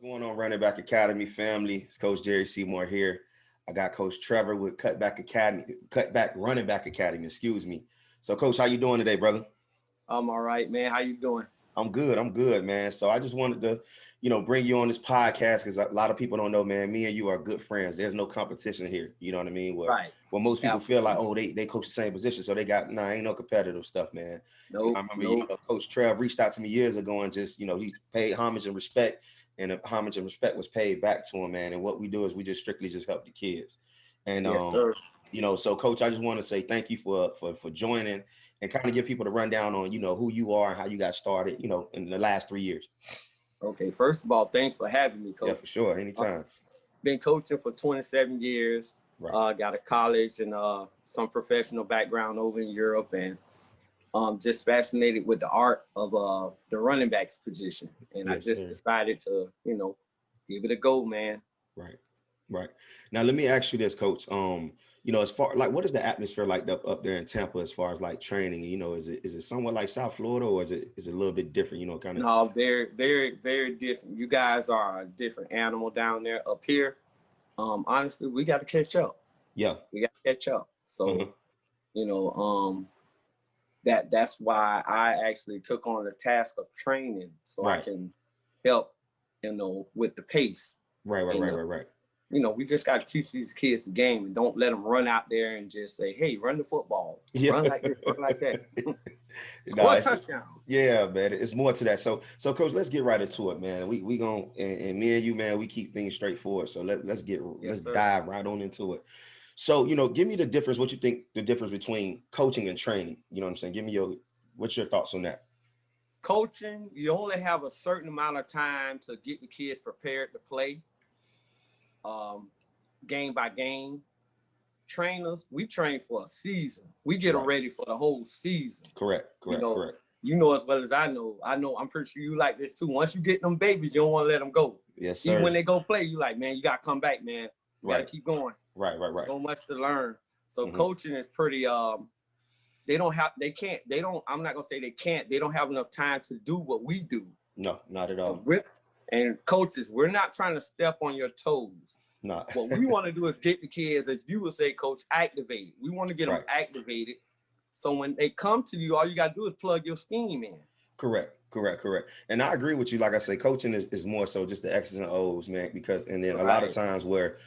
going on, Running Back Academy family? It's Coach Jerry Seymour here. I got Coach Trevor with Cutback Running Back Academy. Excuse me. So, Coach, how you doing today, brother? I'm all right, man. How you doing? I'm good. I'm good, man. So I just wanted to, bring you on this podcast because a lot of people don't know, man. Me and you are good friends. There's no competition here. You know what I mean? Right. Well, most people feel like, Absolutely. oh, they coach the same position, so they got ain't no competitive stuff, man. I Nope. remember, Nope. Coach Trev reached out to me years ago and just, he paid homage and respect, and the homage and respect was paid back to him, man. And what we do is we just strictly just help the kids. And Yes, sir. so Coach, I just want to say thank you for joining and kind of give people the rundown on, who you are and how you got started, in the last 3 years. Okay. First of all, thanks for having me, Yeah, Coach. for sure. Uh, Anytime. been coaching for 27 years. Right. Got a college and some professional background over in Europe, and just fascinated with the art of the running backs position. And I Yes, just sir. decided to, give it a go, man. Right. Right. Now let me ask you this, Coach. As far like what is the atmosphere like up there in Tampa as far as like training? Is it somewhat like South Florida or is it a little bit different, kind of. No, very, very, very different. You guys are a different animal down there. Up here, honestly, we got to catch up. Yeah. We got to catch up. Uh-huh. So, you know, that's why I actually took on the task of training so I Right. can help, with the pace. Right, right, And right, right, right. we just got to teach these kids the game and don't let them run out there and just say, "Hey, run the football, Yeah. run like this, run like that, No, score a touchdown." yeah, man. It's more to that. So Coach, let's get right into it, man. We gonna and me and you, man, we keep things straightforward. So let's Yes, sir. dive right on into it. So, give me the difference, what you think the difference between coaching and training. You know what I'm saying? What's your thoughts on that? Coaching, you only have a certain amount of time to get the kids prepared to play, um, game by game. Trainers, we train for a season. We get them Right. ready for the whole season. Correct, You correct, know, correct. you know as well as I know. I'm pretty sure you like this too. Once you get them babies, you don't want to let them go. Yes, Even when sir. they go play, you like, man, you gotta come back, man. You gotta Right, keep going. right, right, right. So much to learn. So Hmm. coaching is pretty. They don't. I'm not gonna say they can't. They don't have enough time to do what we do. No, not at And all. coaches, we're not trying to step on your toes. Not. What we want to do is get the kids, as you would say, coach, activated. We want to get them Right. activated. So when they come to you, all you got to do is plug your scheme in. Correct, correct, correct. And I agree with you. Like I say, coaching is more so just the X's and O's, man, because and then a lot of Right. times where,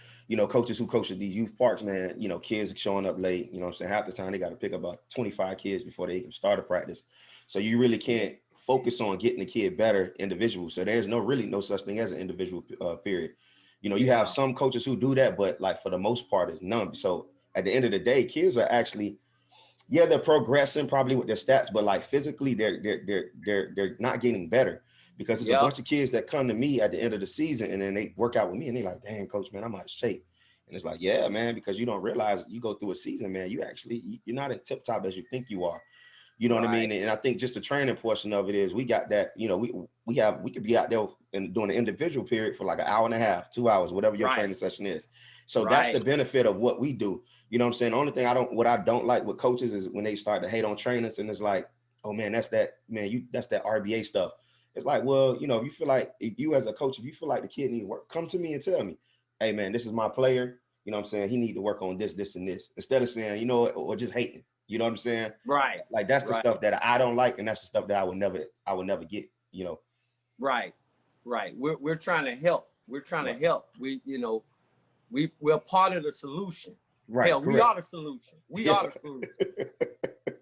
coaches who coach at these youth parks, man, kids are showing up late, what I'm saying? Half the time they got to pick up about 25 kids before they even start a practice. So you really can't focus on getting the kid better individual. So there's no such thing as an individual period. You have Yeah. some coaches who do that, but like for the most part, it's none. So at the end of the day, kids are actually, yeah, they're progressing probably with their stats, but like physically, they're not getting better because there's a Yep. bunch of kids that come to me at the end of the season and then they work out with me and they're like, "Dang, coach, man, I'm out of shape." And it's like, yeah, man, because you don't realize you go through a season, man, you're not as tip top as you think you are. You know what I Right. mean? And I think just the training portion of it is we got that, we could be out there and doing an individual period for like an hour and a half, 2 hours, whatever your training Right. session is. So that's the Right. benefit of what we do. You know what I'm saying? The only thing what I don't like with coaches is when they start to hate on trainers and it's like, oh man, that's that RBA stuff. It's like, well, if you feel like if you as a coach, if you feel like the kid need work, come to me and tell me, hey man, this is my player. You know what I'm saying? He need to work on this, this, and this. Instead of saying, or just hating. You know what I'm saying? Right. Like that's the Right. stuff that I don't like, and that's the stuff that I would never get. Right. Right. We're trying to help. We're trying to Right. help. We're part of the solution. Right. Hell, we Correct. are the solution. We Yeah. are the solution.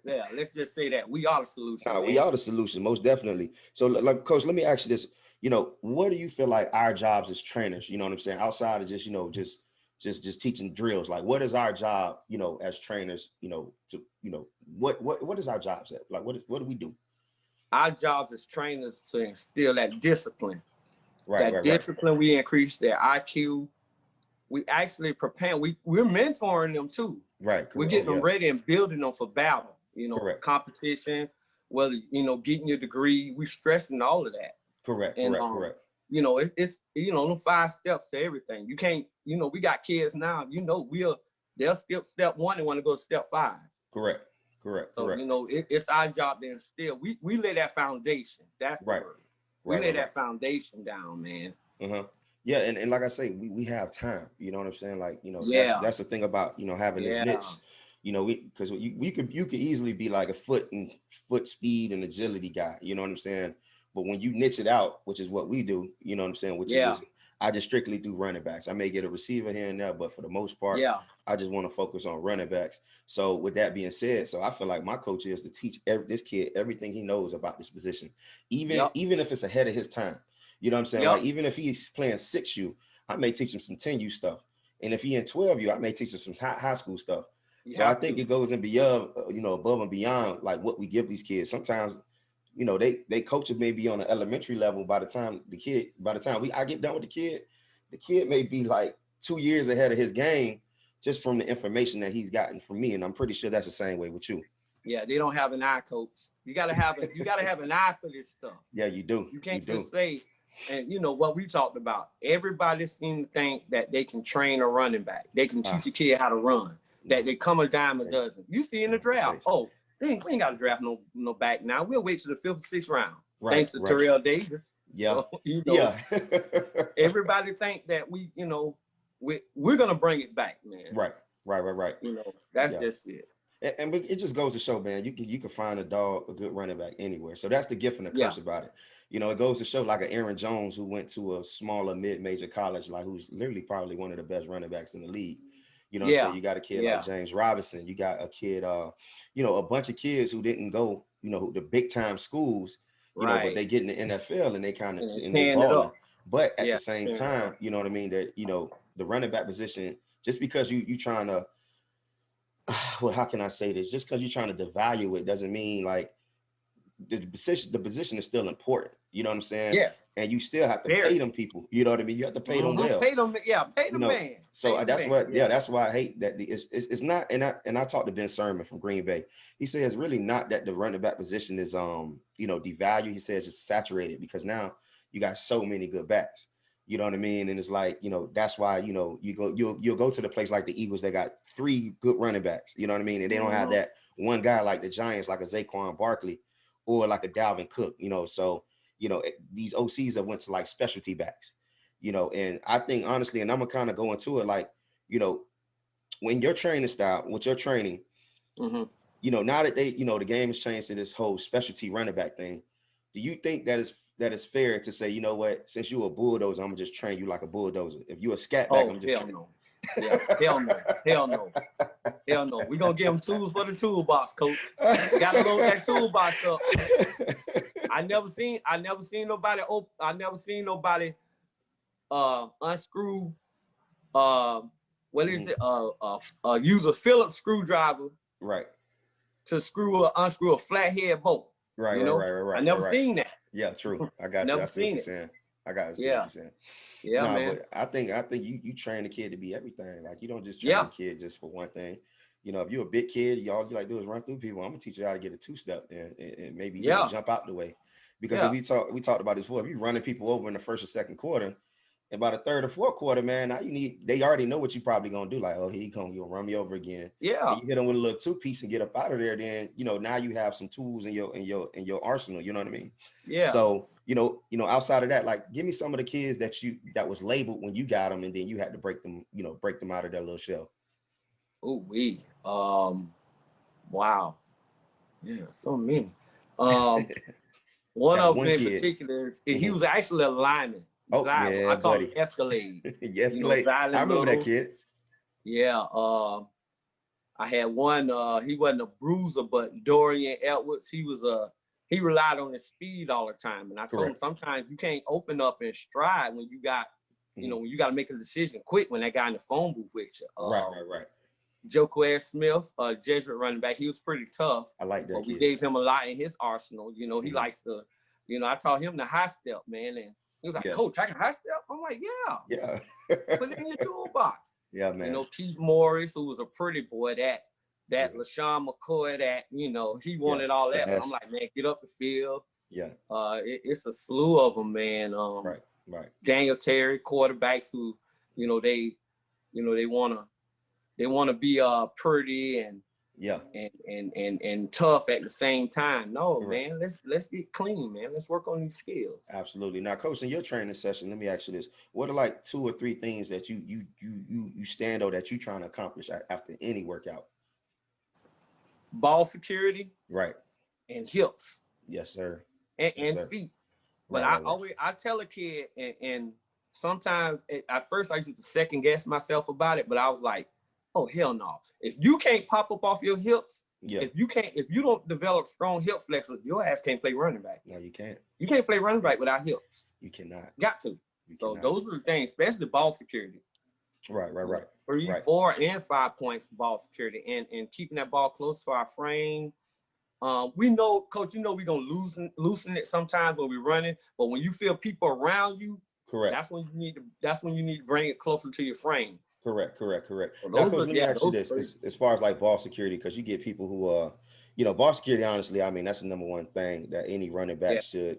Yeah, let's just say that we are the solution, Nah, we man. are the solution, most definitely. So, like, Coach, let me ask you this. What do you feel like our jobs as trainers? You know what I'm saying? Outside of just, just teaching drills. Like, what is our job? As trainers. What is our jobs at? Like, what do we do? Our jobs as trainers to instill that discipline. Right. That Right. Right. discipline, we increase their IQ. We actually prepare. We're mentoring them too. Right. We're Correct. Oh getting them yeah. ready and building them for battle. Correct. Competition, whether getting your degree. We stressing all of that. Correct. And Correct. Correct. it's them 5 steps to everything. You can't. We got kids now. They'll skip step 1 and want to go to step 5. Correct. Correct. So Correct. it's our job to instill. We lay that foundation. That's the Right. word. We Right. lay Right. Right. that foundation down, man. Uh-huh. Yeah, and like I say, we have time. You know what I'm saying? Like, Yeah, that's the thing about, having this yeah, niche. Because you could easily be like a foot speed and agility guy. You know what I'm saying? But when you niche it out, which is what we do, you know what I'm saying, which is yeah, just I just strictly do running backs. I may get a receiver here and there, but for the most part, yeah, I just want to focus on running backs. So with that being said, so I feel like my coach is to teach this kid everything he knows about this position, even yep, even if it's ahead of his time. You know what I'm saying? Like yep, even if he's playing 6U, I may teach him some 10U stuff. And if he in 12U, I may teach him some high school stuff. you So I have think to. it goes in beyond, above and beyond like what we give these kids. Sometimes, they coaches may be on an elementary level by the time I get done with the kid may be like 2 years ahead of his game just from the information that he's gotten from me. And I'm pretty sure that's the same way with you. Yeah, they don't have an eye, coach. You gotta have an eye for this stuff. Yeah, you do. You You can't do. just say, and you know what we talked about. Everybody seems to think that they can train a running back. They can Ah, teach a kid how to run. no. That they come a dime a Case. dozen. You see It's in the not the draft. case. Oh, we ain't got to draft no back now. We'll wait to the 5th or 6th round. Right, Thanks to right. Terrell Davis. Yeah. So Yeah. everybody think that we're gonna bring it back, man. Right, right, right, right. That's Yeah. just it. And it just goes to show, man, you can find a good running back anywhere. So that's the gift and the Yeah, curse about it. It goes to show like an Aaron Jones who went to a smaller mid-major college, like who's literally probably one of the best running backs in the league. You know what I'm saying? yeah, You got a kid like yeah. James Robinson. You got a kid, a bunch of kids who didn't go, the big time schools, but Right. they get in the NFL and And then they paying it balling. up. But at the Yeah, same paying it time, up. you know what I mean? That the running back position, just because you trying to well, how can I say this? Just because you're trying to devalue it doesn't mean like the position is still important. You know what I'm saying? Yes. And you still have to pay Very. them people. You know what I mean? You have to pay them well. Pay them, yeah, pay the You know, man. so Pay the that's man. what, Yeah. yeah, that's why I hate that it's not. And I talked to Ben Sermon from Green Bay. He says it's really not that the running back position is devalued. He says it's saturated because now you got so many good backs. You know what I mean? And it's like, that's why, you'll go to the place like the Eagles, they got 3 good running backs, you know what I mean? And they don't have hmm that one guy like the Giants, like a Saquon Barkley or like a Dalvin Cook, so these OCs have went to like specialty backs, and I think honestly, and I'm gonna kind of go into it like, you know, when your training style, with your training, hmm now that the game has changed to this whole specialty running back thing, do you think that is fair to say, you know what, since you're a bulldozer, I'm gonna just train you like a bulldozer. If you're a scat back, Oh, I'm just hell trying. no. Yeah, hell no. Hell no. Hell no. We're gonna give them tools for the toolbox, coach. Gotta load that toolbox up. I never seen nobody unscrew what is it? Use a Phillips screwdriver Right, to unscrew a flathead bolt. right, You right, know, right, right, I right, right, never right. seen that. Yeah, true. I got you. I Never see what seen you're it. saying. I got to see what Yeah, you're saying. yeah, Nah, man. but I think you train the kid to be everything. Like you don't just train Yeah, the kid just for one thing. If you're a big kid, all you like do is run through people. I'm gonna teach you how to get a 2-step and maybe yeah, jump out the way. Because if yeah, we talked about this before, if you're running people over in the first or second quarter, and by the third or fourth quarter, man, now they already know what you probably gonna do. Like, oh, here you'll run me over again. yeah, And you hit them with a little 2-piece and get up out of there, then now you have some tools in your arsenal, you know what I mean? yeah. So, outside of that, like give me some of the kids that was labeled when you got them and then you had to break them out of their little shell. Oh, wow. Yeah, so many. Um, one Got of them one in kid. particular he Mhm. was actually a lineman. Oh, Xylan. yeah, I call him buddy. Escalade. Yes, Clay. I Xylan remember that Little. kid. Yeah. I had one. He wasn't a bruiser, but Dorian Edwards. He relied on his speed all the time. And I told him Correct. sometimes you can't open up and stride when you got, Mhm. when you got to make a decision quick when that guy in the phone booth with you. Right, right, right. Joquez Smith, Jesuit running back, he was pretty tough, I like that but we kid. gave him a lot in his arsenal. He Mhm. likes to, I taught him the high step, man. And he was like, Yeah. Coach, I can high step? I'm like, yeah, Yeah. put it in your toolbox. Yeah, man. Keith Morris, who was a pretty boy, that Mhm. LaShawn McCoy, that, he Yeah. wanted all that. But I'm Finesse. like, man, get up the field. Yeah. It's a slew of them, man. Right. Right. Daniel Terry, quarterbacks who, they wanna be pretty and Yeah. and tough at the same time. No, Correct. man, let's get clean, man. Let's work on these skills. Absolutely. Now, coach, in your training session, let me ask you this: what are like 2 or 3 things that you stand on that you trying to accomplish after any workout? Ball security Right. and hips Yes, sir. Yes, and sir. feet. But Right. I Right. Right. always I tell a kid, and sometimes at first I used to second guess myself about it, but I was like, oh hell no. If you can't pop up off your hips, Yeah. if you don't develop strong hip flexors, your ass can't play running back. No, you can't. You can't play running back without hips. You cannot. Got to. You So cannot. those are the things, especially ball security. Right. Right. Right. 3, Right. 4, and 5 points ball security, and keeping that ball close to our frame. We know, coach, we're gonna loosen it sometimes when we're running, but when you feel people around you, Correct. that's when you need to bring it closer to your frame. Correct. So now, Those coach, are let me ask you those this: are, as far as like ball security, because you get people who ball security. Honestly, I mean, that's the number one thing that any running back should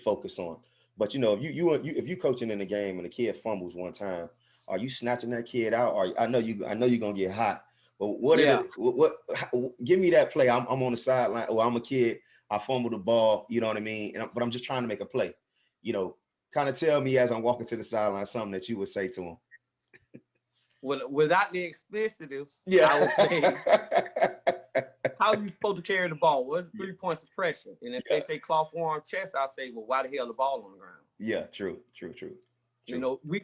focus on. But if you coaching in the game and the kid fumbles one time, are you snatching that kid out? Or I know you're gonna get hot. But give me that play. I'm on the sideline, or I'm a kid. I fumble the ball. You know what I mean? But I'm just trying to make a play. Kind of tell me as I'm walking to the sideline something that you would say to him. without the explicitives. Yeah. I would say, how you supposed to carry the ball? What's 3 points of pressure? And if they say claw forearm chest, I'll say, well, why the hell the ball on the ground? Yeah, true.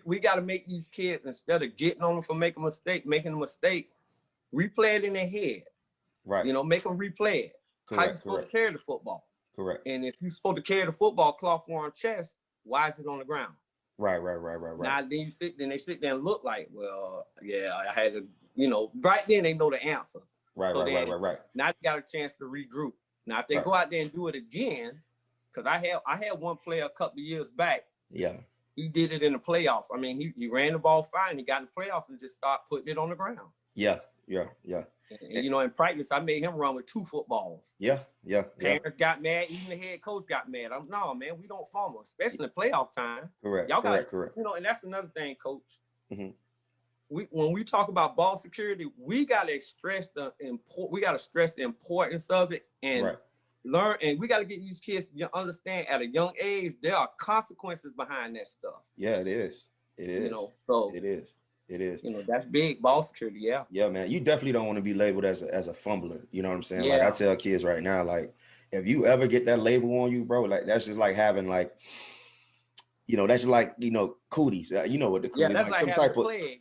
We got to make these kids, instead of getting on them for making a mistake, replay it in their head. Right. Make them replay it. How you supposed to carry the football? Correct. And if you're supposed to carry the football claw forearm chest, why is it on the ground? Right. Now then they sit there and look like, well, yeah, I had to, right then they know the answer. Right. Now you got a chance to regroup. Now if they go out there and do it again, because I had one player a couple of years back. Yeah. He did it in the playoffs. I mean, he ran the ball fine. He got in the playoffs and just started putting it on the ground. Yeah. And in practice, I made him run with 2 footballs. Yeah. Parents got mad. Even the head coach got mad. No, man, we don't fumble, especially in the playoff time. Correct. Y'all correct. And that's another thing, coach. Mm-hmm. When we talk about ball security, we gotta stress the importance of it and learn. And we gotta get these kids to understand at a young age there are consequences behind that stuff. Yeah, it is. It is. So it is. That's big, ball security. Yeah. Yeah, man. You definitely don't want to be labeled as a fumbler. You know what I'm saying? Yeah. Like I tell kids right now, like if you ever get that label on you, bro, like that's just like having like, that's just like, cooties. You know what the cooties that's like some having type of plague.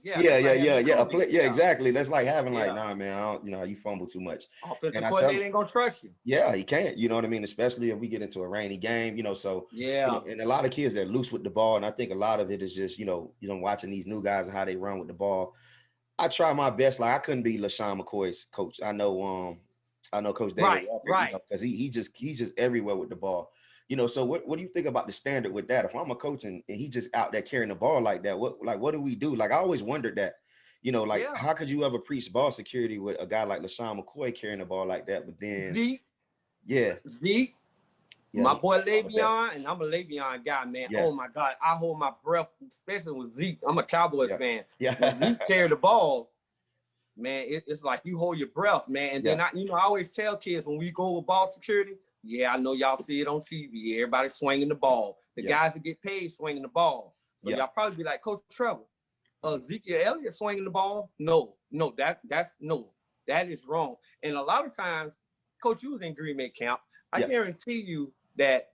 Exactly. That's like having like, nah, man, I don't, you fumble too much. Offensive coordinator ain't gonna trust you. Yeah, he can't. You know what I mean? Especially if we get into a rainy game, so and a lot of kids, they're loose with the ball. And I think a lot of it is just, watching these new guys and how they run with the ball. I try my best. Like I couldn't be LaShawn McCoy's coach. I know Coach David Walker, because he's just everywhere with the ball. So what do you think about the standard with that? If I'm a coach and he's just out there carrying the ball like that, what do we do? Like I always wondered that, how could you ever preach ball security with a guy like LaShawn McCoy carrying the ball like that? But then Zeke, my boy Le'Veon, and I'm a Le'Veon guy, man. Yeah. Oh my God, I hold my breath, especially with Zeke. I'm a Cowboys fan. Yeah. When Zeke carried the ball, man, it's like you hold your breath, man. And then I always tell kids when we go with ball security, I know y'all see it on TV. Everybody swinging the ball. The guys that get paid swinging the ball. So y'all probably be like, Coach Trevor, Ezekiel Elliott swinging the ball? No, that is wrong. And a lot of times, Coach, you was in Green Bay camp. I guarantee you that,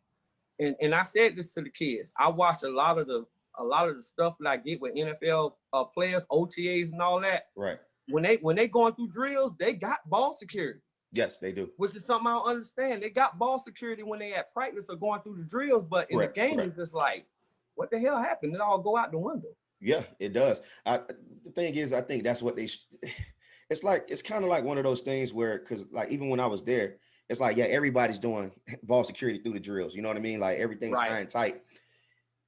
and I said this to the kids. I watched a lot of the stuff that I get with NFL players, OTAs, and all that. Right. When they going through drills, they got ball security. Yes, they do. Which is something I don't understand. They got ball security when they at practice or going through the drills, but in the game, it's just like, what the hell happened? It all go out the window. Yeah, it does. The thing is, I think that's what it's kind of like one of those things where, because like even when I was there, it's like, everybody's doing ball security through the drills. You know what I mean? Like everything's high and tight.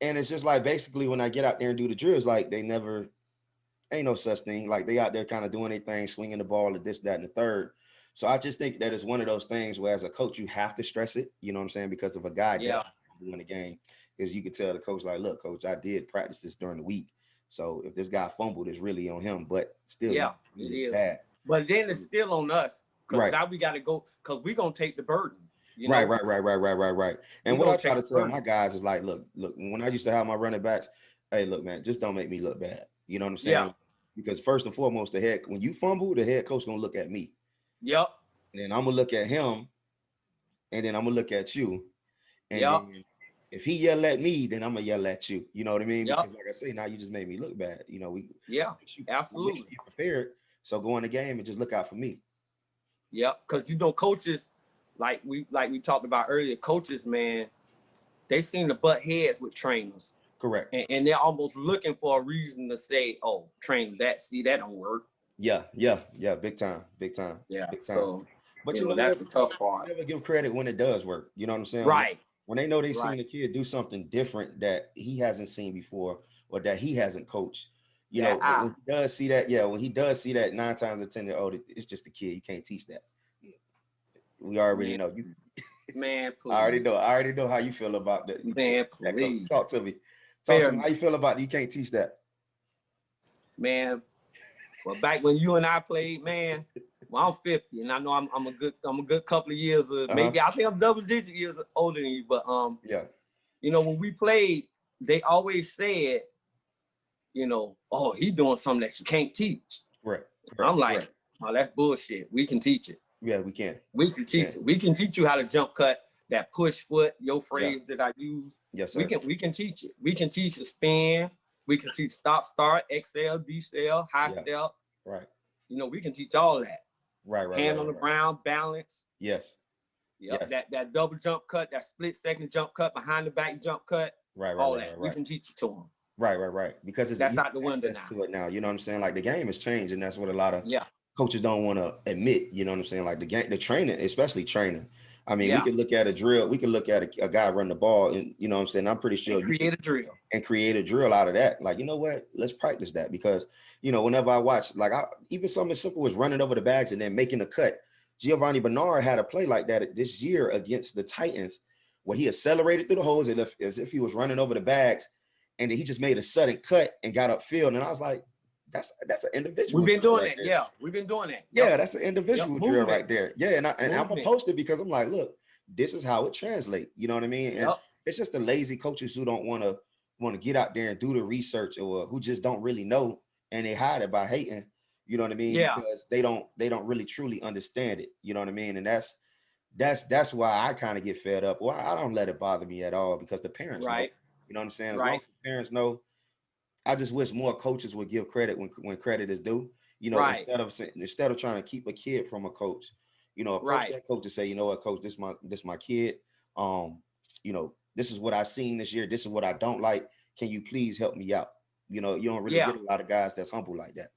And it's just like, basically when I get out there and do the drills, like ain't no such thing. Like they out there kind of doing their thing, swinging the ball to this, that, and the third. So I just think that it's one of those things where as a coach, you have to stress it. You know what I'm saying? Because if a guy doing the game, because you can tell the coach, like, look, coach, I did practice this during the week. So if this guy fumbled, it's really on him. But still, it is bad. But then it's still on us. Because Right. now we got to go, because we're going to take the burden, you Right, know? right, right, right, right, right, right. And We're what I going to try take to the tell my burden. guys is like, look, when I used to have my running backs, hey, look, man, just don't make me look bad. You know what I'm Yeah. saying? Because first and foremost, when you fumble, the head coach gonna look at me. Yep. And then I'm gonna look at him, and then I'm gonna look at you. And Yep. then if he yell at me, then I'm gonna yell at you. You know what I mean? Yep. Because like I say, now you just made me look bad. You know, Yeah. we make sure Absolutely. you're prepared. So go in the game and just look out for me. Yep. Because, you know, coaches, like we talked about earlier, coaches, man, they seem to butt heads with trainers. Correct. And they're almost looking for a reason to say, oh, train that, see, that don't work. Yeah, big time, big time, Yeah. big time. So, But you you know, know that's what? the tough part. Never give credit when it does work. You know what I'm saying? Right. When they know they Right. seen a kid do something different that he hasn't seen before or that he hasn't coached. You know, when he does see that, when he does see that 9 times out of 10, oh, it's just a kid. You can't teach that. We already Man, know. You man, please. I already know how you feel about that. You Man, can't teach that, coach. please. Talk to me. Talk Fair to me how you feel about it. You can't teach that. Man, well, back when you and I played, man, well, I'm 50, and I know I'm a good couple of years, maybe I think I'm double-digit years older than you, but Yeah. you know, when we played, they always said, you know, oh, he doing something that you can't teach. Correct. I'm like, oh, that's bullshit. We can teach it. Yeah, we can. We can teach it. We can teach you how to jump cut, that push foot, your phrase that I use. Yes, sir. We can teach it. We can teach the spin. We can teach stop, start, XL, DCL, high step. Right. You know, we can teach all that. Right. Hand on the ground, balance. Yes. Yep. That double jump cut, that split second jump cut, behind the back jump cut. All that. We can teach it to them. Right. Because that's out the window now. To it now. You know what I'm saying? Like the game has changed, and that's what a lot of coaches don't want to admit. You know what I'm saying? Like the training, especially training. I mean, we could look at a drill. We could look at a guy run the ball, and you know what I'm saying? I'm pretty sure create a drill out of that. Like, you know what? Let's practice that, because you know, whenever I watch, like, even something as simple as running over the bags and then making a cut. Giovanni Bernard had a play like that this year against the Titans, where he accelerated through the holes as if he was running over the bags, and then he just made a sudden cut and got upfield. And I was like, that's an individual. We've been doing that. Yeah, we've been doing that. Yeah, that's an individual drill right there. Yeah, and I'm gonna post it because I'm like, look, this is how it translates. You know what I mean? And it's just the lazy coaches who don't want to get out there and do the research, or who just don't really know, and they hide it by hating. You know what I mean? Yeah. Because they don't really truly understand it. You know what I mean? And that's why I kind of get fed up. Well, I don't let it bother me at all, because the parents know. You know what I'm saying? As long as the parents know, I just wish more coaches would give credit when credit is due. You know, instead of trying to keep a kid from a coach, you know, approach that coach to say, you know what, coach, this my kid. You know, this is what I seen this year. This is what I don't like. Can you please help me out? You know, you don't really get a lot of guys that's humble like that.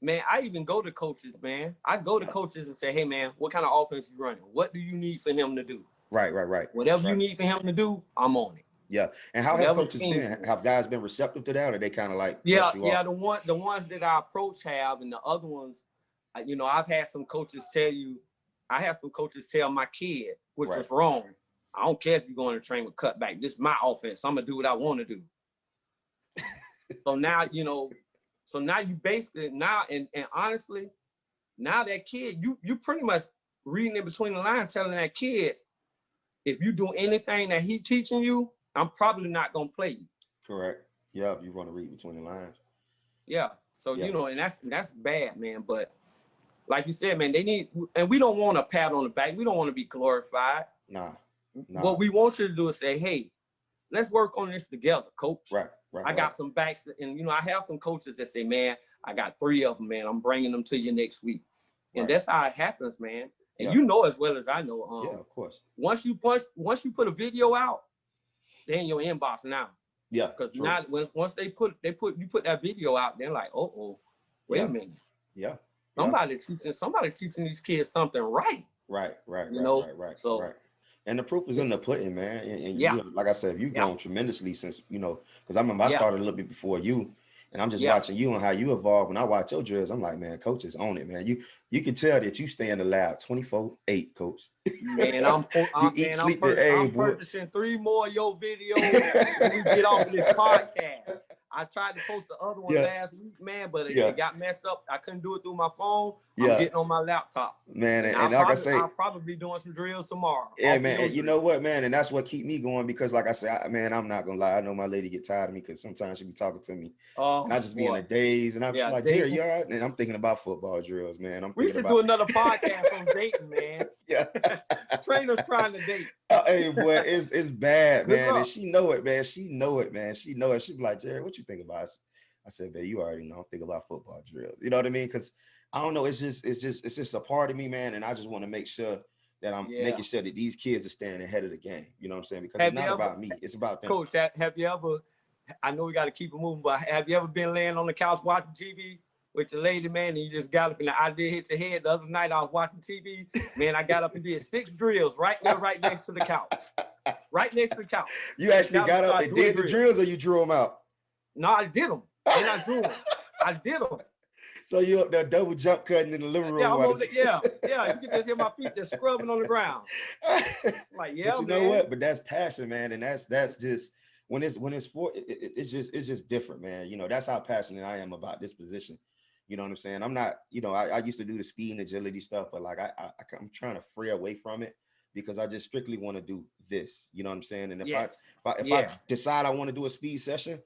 Man, I even go to coaches, man. I go to coaches and say, hey, man, what kind of offense you running? What do you need for him to do? Right. Whatever you need for him to do, I'm on it. Yeah. And how have coaches been? Have guys been receptive to that, or they kind of like the ones that I approach have, and the other ones, you know, I've had some coaches tell my kid, which was wrong. I don't care if you're going to train with cutback. This is my offense. I'm gonna do what I want to do. So now, you know, you basically and honestly, now that kid, you pretty much reading in between the lines, telling that kid, if you do anything that he teaching you, I'm probably not gonna play you. Correct. Yeah, you want to read between the lines. Yeah. So you know, and that's bad, man. But like you said, man, we don't want a pat on the back. We don't want to be glorified. Nah. What we want you to do is say, hey, let's work on this together, coach. Right. I got some backs, and you know, I have some coaches that say, man, I got 3 of them, man. I'm bringing them to you next week. And that's how it happens, man. And you know as well as I know. Yeah, of course. Once you put a video out, then your inbox now. Yeah. Because now once you put that video out, they're like, wait a minute. Yeah. Somebody teaching these kids something right. Right. So and the proof is in the pudding, man. And you, like I said, you've grown tremendously since, you know, because I remember I started a little bit before you, and I'm just watching you and how you evolve. When I watch your drills, I'm like, man, coaches own it, man. You can tell that you stay in the lab 24/8, coach. Man, I'm purchasing 3 more of your videos when we get off of this podcast. I tried to post the other one Yeah. last week, man, but Yeah. it got messed up. I couldn't do it through my phone. I'm Yeah. getting on my laptop. Man, And and like I say, I'll probably be doing some drills tomorrow. yeah, Off of man. your And you drill. know what, man? And that's what keep me going because, like I said, man, I'm not gonna lie. I know my lady get tired of me because sometimes she be talking to me, Oh and I just be in a boy. daze, and I'm just Yeah, like, Jerry, dating. you all right? And I'm thinking about football drills, man. I'm We thinking should do about, another podcast on dating, man. yeah. Trainers trying to date. Hey, boy, it's bad, Good man. And luck. she know it, man. She know it, man. She know it. She be like, Jerry, what you think about? I said, man, you already know. I'm thinking about football drills. You know what I mean? Because I don't know. It's just a part of me, man. And I just want to make sure that I'm Yeah. making sure that these kids are staying ahead of the game. You know what I'm saying? Because it's Have you not ever, about me. It's about them. Coach, have you ever, I know we got to keep it moving, but have you ever been laying on the couch watching TV with your lady, man, and you just got up and the idea hit your head? The other night I was watching TV, man, I got up and did 6 drills right there, right next to the couch. Right next to the couch. You actually got up and did the drills, or you drew them out? No, I did them. And I drew them. I did them. So you up there double jump cutting in the living room? Yeah, I'm over there, yeah. You can just hear my feet just scrubbing on the ground. Like, yeah, but you know what? But that's passion, man, and that's just when it's for it's just different, man. You know, that's how passionate I am about this position. You know what I'm saying? I'm not, you know, I used to do the speed and agility stuff, but like I'm trying to free away from it because I just strictly want to do this. You know what I'm saying? And if I decide I want to do a speed session,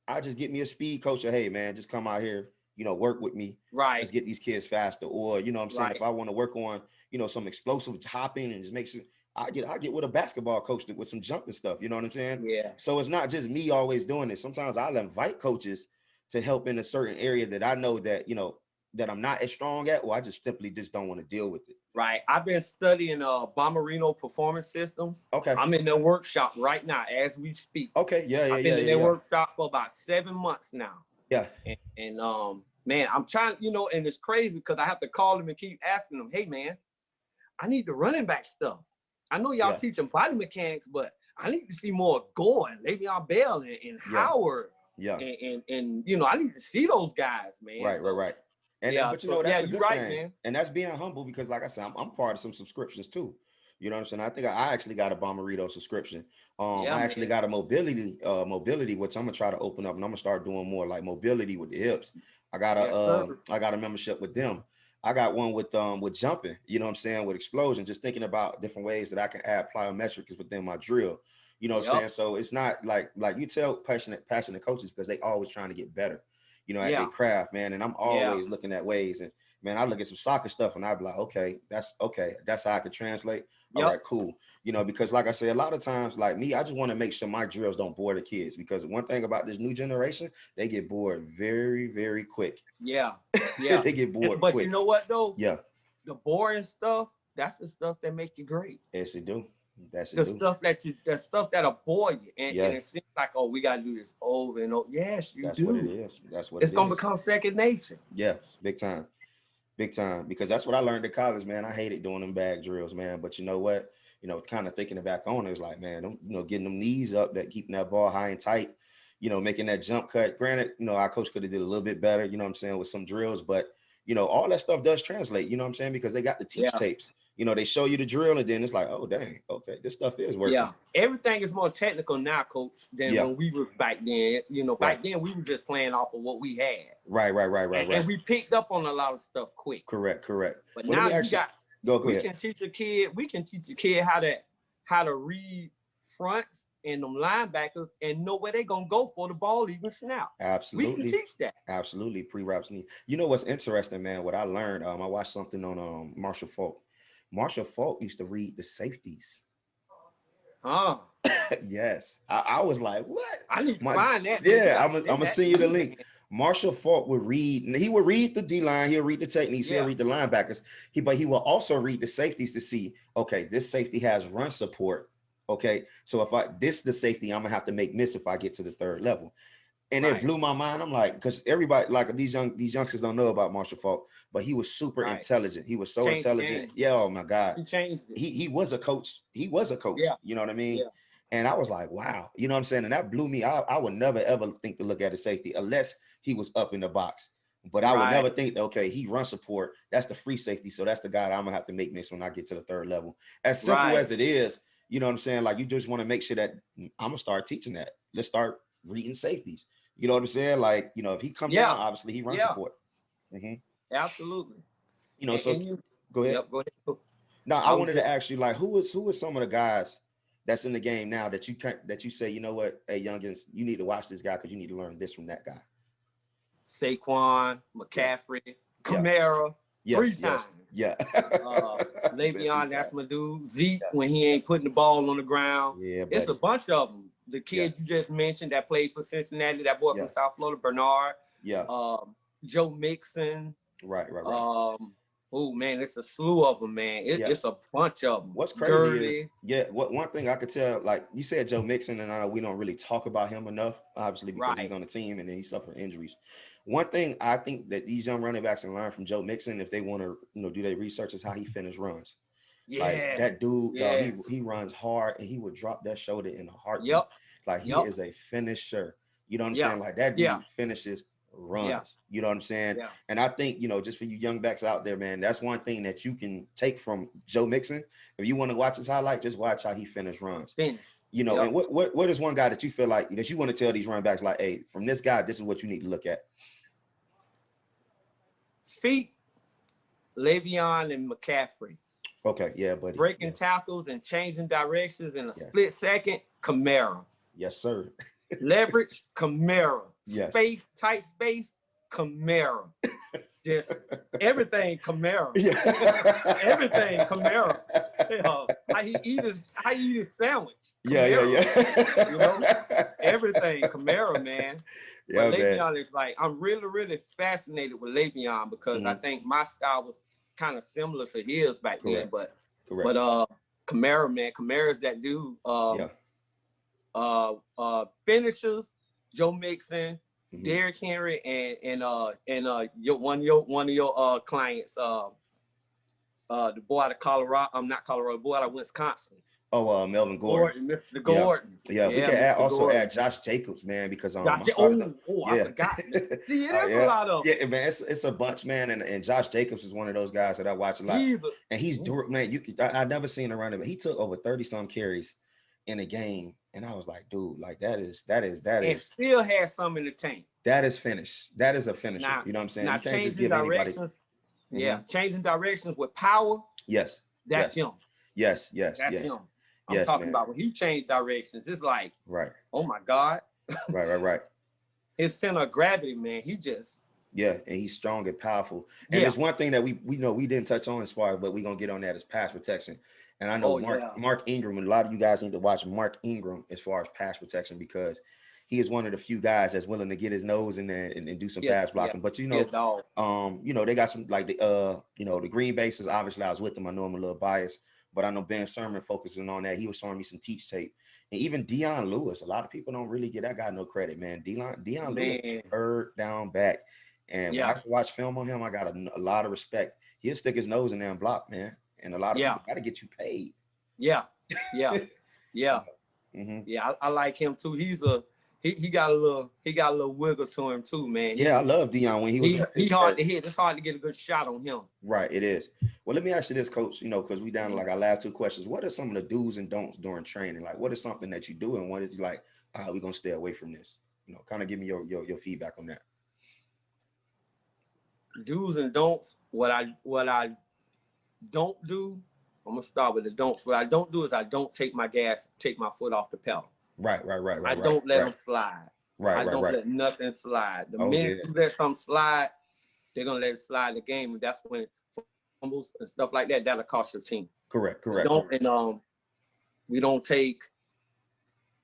I just get me a speed coach. Or, hey, man, just come out here, you know, work with me. Right. Let's get these kids faster. Or, you know what I'm saying? Right. If I want to work on, you know, some explosive hopping and just make sure I get with a basketball coach with some jumping stuff. You know what I'm saying? Yeah. So it's not just me always doing this. Sometimes I'll invite coaches to help in a certain area that I know that, you know, that I'm not as strong at, or I just simply just don't want to deal with it. Right. I've been studying Bomberino performance systems. Okay. I'm in their workshop right now as we speak. Okay. Yeah. I've been in their workshop for about 7 months now. Yeah. And man, I'm trying, you know, and it's crazy because I have to call them and keep asking them, hey man, I need the running back stuff. I know y'all teaching body mechanics, but I need to see more Gore, Le'Veon Bell and Howard. Yeah. And you know, I need to see those guys, man. Right. And but you know, that's a good thing. Man. And that's being humble because, like I said, I'm part of some subscriptions too. You know what I'm saying? I think I actually got a Bomberito subscription. I actually got a mobility, which I'm gonna try to open up, and I'm gonna start doing more like mobility with the hips. I got a membership with them. I got one with jumping, you know what I'm saying, with explosion, just thinking about different ways that I can add plyometrics within my drill. You know what I'm saying? So it's not like you tell passionate coaches because they always trying to get better, you know, at their craft, man. And I'm always looking at ways. And man, I look at some soccer stuff and I'd be like, okay, that's how I could translate. All right, cool. You know, because like I said, a lot of times, like me, I just want to make sure my drills don't bore the kids, because one thing about this new generation, they get bored very, very quick. Yeah. They get bored but quick. You know what though? Yeah. The boring stuff, that's the stuff that make you great. Yes, it do. The stuff that'll bore you. And it seems like, oh, we gotta do this over and over. Yes, that's do. What it is. That's what it's gonna become second nature. Yes, big time. Because that's what I learned at college, man. I hated doing them bag drills, man. But you know what? You know, kind of thinking it back on, it was like, man, you know, getting them knees up, that keeping that ball high and tight, you know, making that jump cut. Granted, you know, our coach could have did a little bit better, you know what I'm saying, with some drills, but you know, all that stuff does translate, you know what I'm saying, because they got the teach tapes. You know, they show you the drill and then it's like, oh dang, okay, this stuff is working. Yeah, everything is more technical now, coach, than when we were back then. You know, back then we were just playing off of what we had. Right. And we picked up on a lot of stuff quick. Correct. But now we can teach a kid how to read fronts and them linebackers and know where they're gonna go for the ball even snap. Absolutely. We can teach that. Absolutely. Pre-reps. You know what's interesting, man? What I learned, I watched something on Marshall Faulk. Marshall Faulk used to read the safeties. Yes. I was like, what? I need to find that. Yeah, I'm gonna send you the link. Marshall Faulk would read, and he would read the D-line, he'll read the techniques, he'll read the linebackers. But he will also read the safeties to see, okay, this safety has run support. Okay, so if this is the safety, I'm gonna have to make miss if I get to the third level. And it blew my mind. I'm like, because everybody, like these youngsters don't know about Marshall Faulk, but he was super intelligent. He was so intelligent. Yeah, oh my God. He changed it. He was a coach. He was a coach. Yeah. You know what I mean? Yeah. And I was like, wow. You know what I'm saying? And that blew me. I would never ever think to look at a safety unless he was up in the box. But I would never think, okay, he run support. That's the free safety. So that's the guy that I'm gonna have to make miss when I get to the third level. As simple as it is, you know what I'm saying? Like, you just want to make sure that I'm gonna start teaching that. Let's start reading safeties. You know what I'm saying? Like, you know, if he come down, Yeah, obviously he run yeah, support. Hmm. absolutely. You know, so And you, go ahead. yep, go ahead. No, I I was wanted to just ask you, like, who is some of the guys that's in the game now that you can that you say, you know what, hey youngins, you need to watch this guy because you need to learn this from that guy. Saquon, Yeah, McCaffrey, yeah, Kamara, three yes, yes, times. yeah. Uh, Said three Le'Veon, that's times. my dude. Zeke, when he ain't putting the ball on the ground. Yeah, It's a buddy. bunch of them. The Yeah, kid you just mentioned that played for Cincinnati, that boy yeah, from South Florida, Bernard, yeah. um, Joe Mixon. Right, right, right. Oh man, it's a slew of them, man. Yeah. It's a bunch of them. What's crazy is, Gurley, yeah, what one thing I could tell, like you said, Joe Mixon, and I know we don't really talk about him enough, obviously, because he's right? on the team and then he suffered injuries. One thing I think that these young running backs can learn from Joe Mixon, if they want to, you know, do their research, is how he finished runs. Like Yeah, that dude, dog, yes, he runs hard and he would drop that shoulder in a heartbeat. yep, Like he yep, is a finisher. You know what I'm yeah, saying? Like that yeah, dude finishes yeah, runs. You know what I'm saying? yeah. And I think, you know, just for you young backs out there, man, that's one thing that you can take from Joe Mixon. If you want to watch his highlight, just watch how he finished runs. Finish. You know, and Yep. what is one guy that you feel like that you want to tell these running backs, like, hey, from this guy, this is what you need to look at. Feet, Le'Veon and McCaffrey. Okay, yeah, buddy. Breaking Yes, tackles and changing directions in a yes, split second, Kamara. yes, sir. Leverage, Kamara. Yes. Space, tight space, Kamara. Just everything, Kamara. Yeah. Everything, Kamara. How he eat his sandwich, Yeah, yeah, Kamara. You know, yeah. everything, Kamara, man. But Yeah, man. Le'Veon is like, I'm really, really fascinated with Le'Veon because I Mhm. think my style was kind of similar to his back then. Correct. But Correct. Kamara, man, Kamara's that dude. Yeah. Finishers, Joe Mixon, Mhm. Derrick Henry, and one of your clients, the boy out of Colorado. I'm not Colorado, boy out of Wisconsin. Oh, Melvin Gordon. Gordon, Mr. Yeah. Gordon. Yeah, we Yeah, can Mr. also Gordon. add Josh Jacobs, man, because I Gotcha. started the I yeah. forgot. See, that's a Yeah. lot of. Yeah, man, it's a bunch, man, and Josh Jacobs is one of those guys that I watch a lot, He's and he's man. I've never seen a running, but he took over 30 some carries in a game, and I was like, dude, like that is and still has some in the tank. that is finished. That is a finisher. Now, You know what I'm saying? now You can't just changing give anybody. directions. Mhm. Yeah, changing directions with power. Yes. That's Yes. him. Yes. Yes. That's Yes. him. I'm Yes, talking man. about when he changed directions. It's like, Right. oh my God, Right. Right. Right. his center of gravity, man. He just, Yeah, and he's strong and powerful. And yeah. there's one thing that we know we didn't touch on as far, but we're gonna get on that is pass protection. And I know Oh yeah. Mark Ingram, and a lot of you guys need to watch Mark Ingram as far as pass protection because he is one of the few guys that's willing to get his nose in there and do some Yeah. pass Yeah. blocking. But Yeah, dog. they got some like the Green Bases. Obviously, I was with them. I know I'm a little biased, but I know Ben Sermon focusing on that. He was showing me some teach tape. And even Deion Lewis, a lot of people don't really get that guy no credit, man. Deion Lewis, Man. third down back. And when I Yeah. watch film on him, I got a lot of respect. He'll stick his nose in there and block, man. And a lot of Yeah. people got to get you paid. Yeah. Yeah. Yeah. Mhm. Yeah. I like him too. He got a little wiggle to him too, man. Yeah, I love Deion when he was He hard to hit. It's hard to get a good shot on him. right. It is. Well, let me ask you this, Coach. You know, because we down to like our last two questions. What are some of the do's and don'ts during training? Like, what is something that you do, and what is like, we're gonna stay away from this? You know, kind of give me your feedback on that. Do's and don'ts. What I don't do, I'm gonna start with the don'ts. What I don't do is I don't take my foot off the pedal. Right. I don't let them slide. Right. I Right. don't Right. let nothing slide. The Oh, minute yeah. you let something slide, they're gonna let it slide in the game, and that's when fumbles and stuff like that that'll cost your team. Correct. We don't take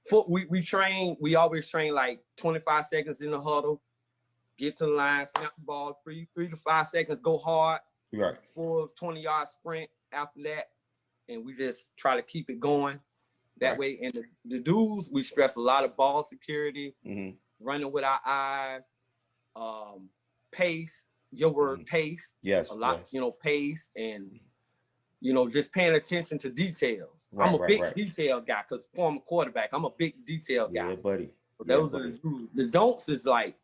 foot. We always train like 25 seconds in the huddle. Get to the line, snap the ball, 3 to 5 seconds, go hard, Right. full 20-yard sprint after that, and we just try to keep it going that Right. way. And the dudes, we stress a lot of ball security, Mm-hmm. running with our eyes, pace, your word, pace, Yes. a lot, Yes. pace, and just paying attention to details. Right, I'm a right, big right. detail guy because former quarterback, I'm a big detail guy. Yeah, buddy. But Yeah, those are buddy. the dudes. The don'ts is like,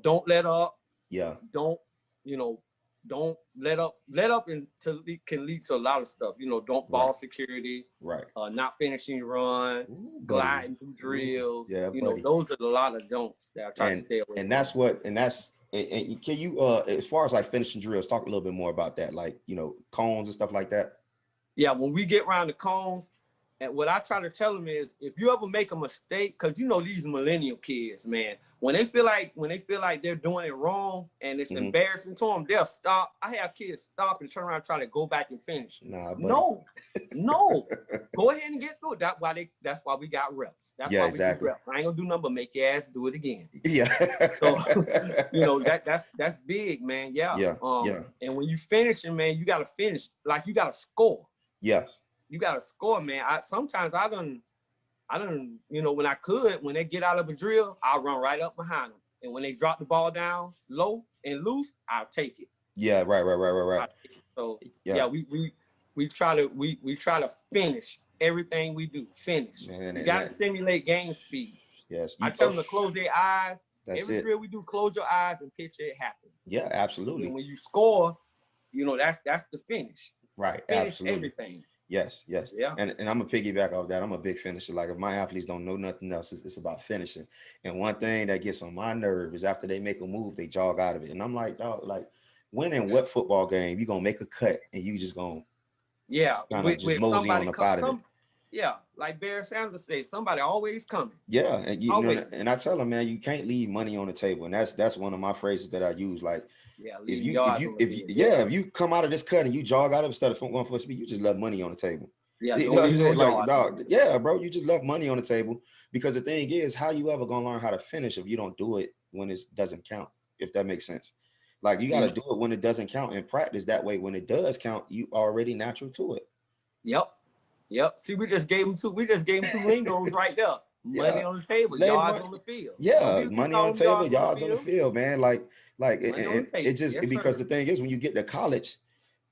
don't let up. Yeah. Don't, you know, don't let up. Let up can lead to a lot of stuff. You know, don't ball security, Right. Not finishing run, Ooh, buddy. gliding through Ooh, drills. yeah, You know, buddy. those are a lot of don'ts that I try to stay away And from. that's what, and can you as far as like finishing drills, talk a little bit more about that, like, you know, cones and stuff like that. Yeah, when we get around the cones, and what I try to tell them is, if you ever make a mistake, because you know these millennial kids, man, when they feel like they're doing it wrong and it's embarrassing to them, they'll stop. I have kids stop and turn around and try to go back and finish. Nah, buddy. No, go ahead and get through it. That's why we got reps. That's why we do reps. I ain't gonna do nothing but make your ass do it again. Yeah. So you know that's big, man. Yeah. And when you finishing, man, you gotta finish like you gotta score. Yes. You got to score, man. Sometimes I done, you know, when they get out of a drill, I'll run right up behind them. And when they drop the ball down low and loose, I'll take it. Yeah, right. So yeah, we try to finish everything we do. Finish. Man, you got to simulate game speed. Yes. I tell them to close their eyes. Every drill we do, close your eyes and picture it happen. Yeah, absolutely. And when you score, you know, that's the finish. Right. Finish absolutely. Everything. Yes. Yeah. And I'm gonna piggyback off that. I'm a big finisher. Like, if my athletes don't know nothing else, it's about finishing. And one thing that gets on my nerve is after they make a move, they jog out of it. And I'm like, dog, like, when in what football game you gonna make a cut and you just gonna just mosey on up out of it? Yeah, like Barry Sanders said, somebody always coming. Yeah, and you know, and I tell them, man, you can't leave money on the table, and that's one of my phrases that I use. Like, if you come out of this cut and you jog out of it instead of going for speed, you just left money on the table. Yeah, you know what I'm saying? Like, dog, yeah, bro, you just left money on the table, because the thing is, how you ever gonna learn how to finish if you don't do it when it doesn't count? If that makes sense. Like, you got to do it when it doesn't count in practice. That way, when it does count, you already natural to it. Yep. See, we just gave them two lingos right there. Money on the table, yards on the field. Yeah, money on the table, yards on the field, man. Like, and it just because the thing is, when you get to college,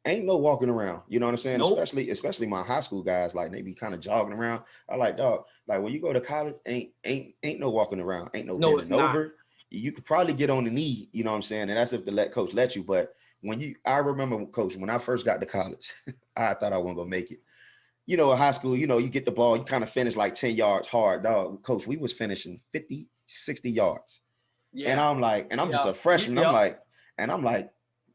ain't no walking around. You know what I'm saying? Nope. Especially my high school guys, like, they be kind of jogging around. I like, dog, like, when you go to college, ain't no walking around, ain't no bending over. You could probably get on the knee, you know what I'm saying? And that's if the coach let you. But I remember, coach, when I first got to college, I thought I wasn't gonna make it. You know, in high school, you know, you get the ball, you kind of finish like 10 yards hard, dog. Coach, we was finishing 50, 60 yards. Yeah. And I'm like, and I'm just a freshman. I'm like,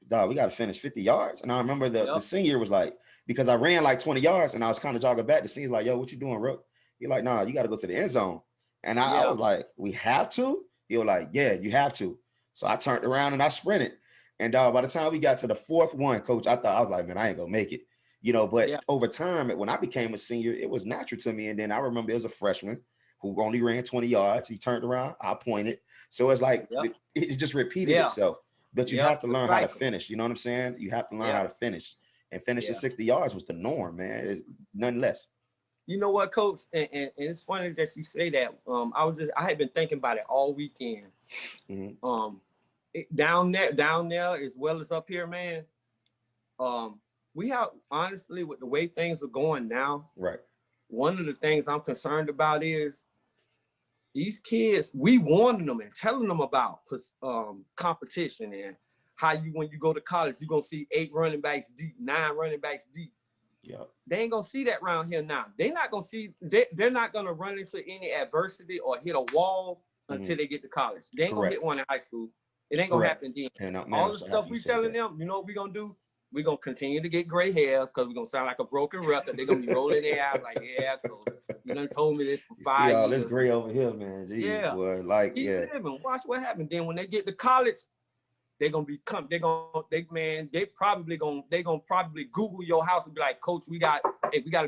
dog, we got to finish 50 yards. And I remember the senior was like, because I ran like 20 yards and I was kind of jogging back. The senior's like, yo, what you doing, Rook? He's like, nah, you got to go to the end zone. And I was like, we have to? He was like, yeah, you have to. So I turned around and I sprinted. And by the time we got to the fourth one, coach, I was like, man, I ain't gonna make it. You know, but over time, when I became a senior, it was natural to me. And then I remember there was a freshman who only ran 20 yards. He turned around, I pointed. So it's like, it just repeated itself. But you have to learn how to finish. You know what I'm saying? You have to learn how to finish. And finishing 60 yards was the norm, man. It's none less. You know what, coach? And it's funny that you say that. I had been thinking about it all weekend. Down there as well as up here, man. We have, honestly, with the way things are going now, right? One of the things I'm concerned about is these kids, we warning them and telling them about competition and how when you go to college, you're going to see 8 running backs deep, 9 running backs deep. Yeah. They ain't going to see that around here now. They're not going to run into any adversity or hit a wall until they get to college. They ain't going to hit one in high school. It ain't going to happen then. All the stuff we telling them, you know what we going to do? We're going to continue to get gray hairs because we're going to sound like a broken record. They're going to be rolling their eyes like, yeah, coach, you done told me this for 5 years. See all this gray over here, man. Jeez, boy. Like, keep living. Watch what happens. Then when they get to college, they're gonna probably Google your house and be like, coach, we gotta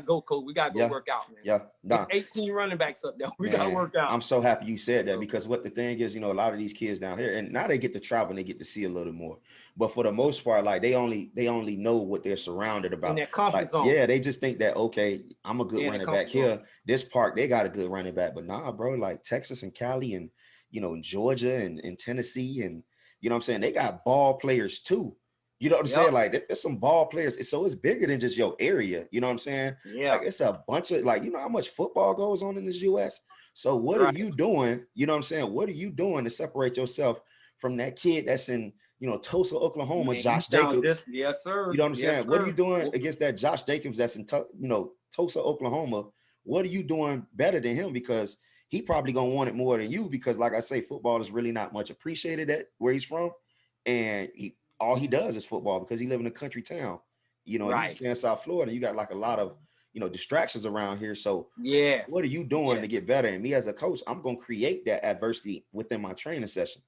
go, coach. We gotta go work out, man. Yeah. Nah. 18 running backs up there. We gotta work out. I'm so happy you said that, because what the thing is, you know, a lot of these kids down here, and now they get to travel and they get to see a little more. But for the most part, like, they only know what they're surrounded about. In their comfort zone. Yeah, they just think that, okay, I'm a good running back here. This park, they got a good running back. But nah, bro, like Texas and Cali and, you know, and Georgia and Tennessee and, you know what I'm saying? They got ball players too. You know what I'm saying? Like, there's some ball players. So it's bigger than just your area. You know what I'm saying? Yeah. Like, it's a bunch of, like, you know how much football goes on in this US? So what are you doing? You know what I'm saying? What are you doing to separate yourself from that kid that's in Tulsa, Oklahoma, Man, you Josh sound Jacobs. just, yes, sir. You know what I'm Yes, saying? What are sir. you doing against that Josh Jacobs that's in Tulsa, Oklahoma? What are you doing better than him? Because he probably gonna want it more than you. Because like I say, football is really not much appreciated at where he's from, and all he does is football because he live in a country town. And you Right. stay in South Florida, and you got like a lot of distractions around here. So what are Yes. you doing to Yes. get better? And me as a coach, I'm gonna create that adversity within my training session.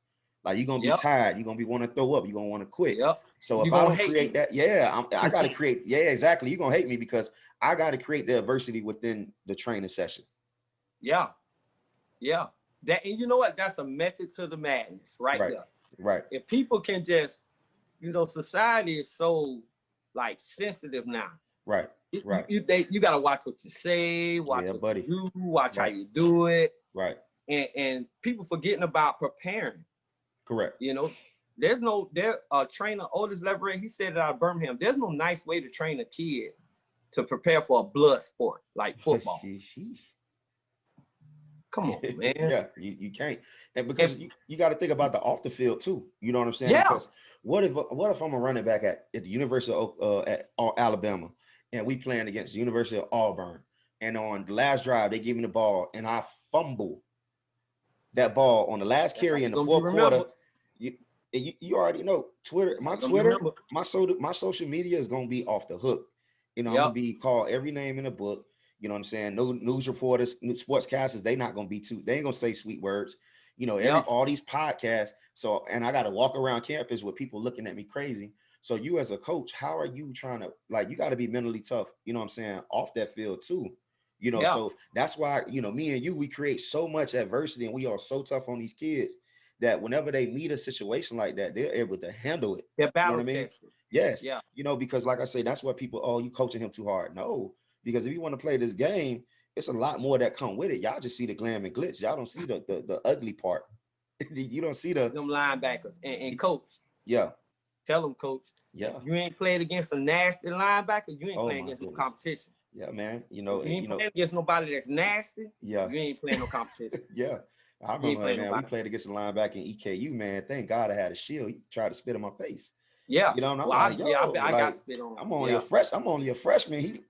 Like you're gonna be Yep. tired, you're gonna be want to throw up, you're gonna want to quit. Yep. So You if I gonna don't hate create me. that, I got to create. Yeah, exactly. You're gonna hate me because I got to create the adversity within the training session. Yeah. Yeah. That, and you know what? That's a method to the madness right Right. there. Right. If people can just, society is so like sensitive now. Right. Right. You got to watch what you say, watch Yeah, what buddy. you do, watch how Right. you do it. Right. And people forgetting about preparing. Correct. There's no trainer, Otis Leverett, he said it out of Birmingham. There's no nice way to train a kid to prepare for a blood sport like football. Come on, man. Yeah, you can't. And because you got to think about the off the field too. You know what I'm saying? Yeah. Because what if I'm a running back at the University of at Alabama, and we playing against the University of Auburn, and on the last drive they give me the ball and I fumble that ball on the last carry in the fourth quarter. You already know Twitter, my social media is gonna be off the hook. I'm gonna be called every name in the book. You know what I'm saying? No news reporters, sportscasters, they not gonna be they ain't gonna say sweet words. All these podcasts. So, and I gotta walk around campus with people looking at me crazy. So you as a coach, how are you trying to, like, you got to be mentally tough, you know what I'm saying, off that field too. So that's why, me and you, we create so much adversity and we are so tough on these kids that whenever they meet a situation like that, they're able to handle it. They're battle you know what I mean? tested. Yes. Yeah. Because like I say, that's what people, oh, you coaching him too hard. No, because if you want to play this game, it's a lot more that come with it. Y'all just see the glam and glitz. Y'all don't see the ugly part. You don't see them linebackers and coach. Yeah. Tell them, coach. Yeah. You ain't played against a nasty linebacker. You ain't playing against no competition. Yeah, man. You ain't playing against nobody that's nasty. Yeah. You ain't playing no competition. Yeah. I remember, man, we played against a linebacker in EKU, man. Thank God I had a shield. He tried to spit in my face. Yeah. And I'm like, I got spit on. I'm only a freshman.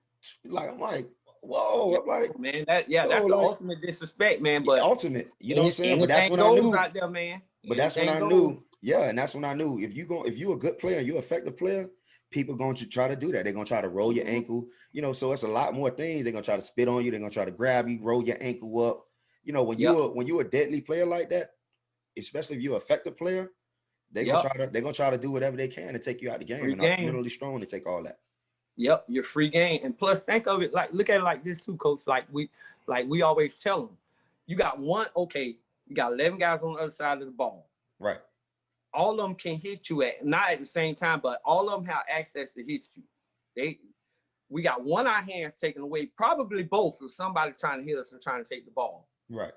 I'm like, whoa. I'm like, man, that's the ultimate disrespect, man. But ultimate, you know what I'm saying? But that's when I knew out there, man. But that's when I knew. Yeah, and that's when I knew if you're a good player, you're an effective player, people going to try to do that. They're gonna try to roll your ankle, so it's a lot more things. They're gonna try to spit on you, they're gonna try to grab you, roll your ankle up. When you're a deadly player like that, especially if you're an effective player, they're gonna try to do whatever they can to take you out the game. And I'm mentally strong to take all that. Yep, you're free game. And plus, think of it look at it like this too, coach. Like we always tell them, you got 11 guys on the other side of the ball. Right. All of them can hit you not at the same time, but all of them have access to hit you. We got one of our hands taken away, probably both, if somebody trying to hit us and trying to take the ball. Right.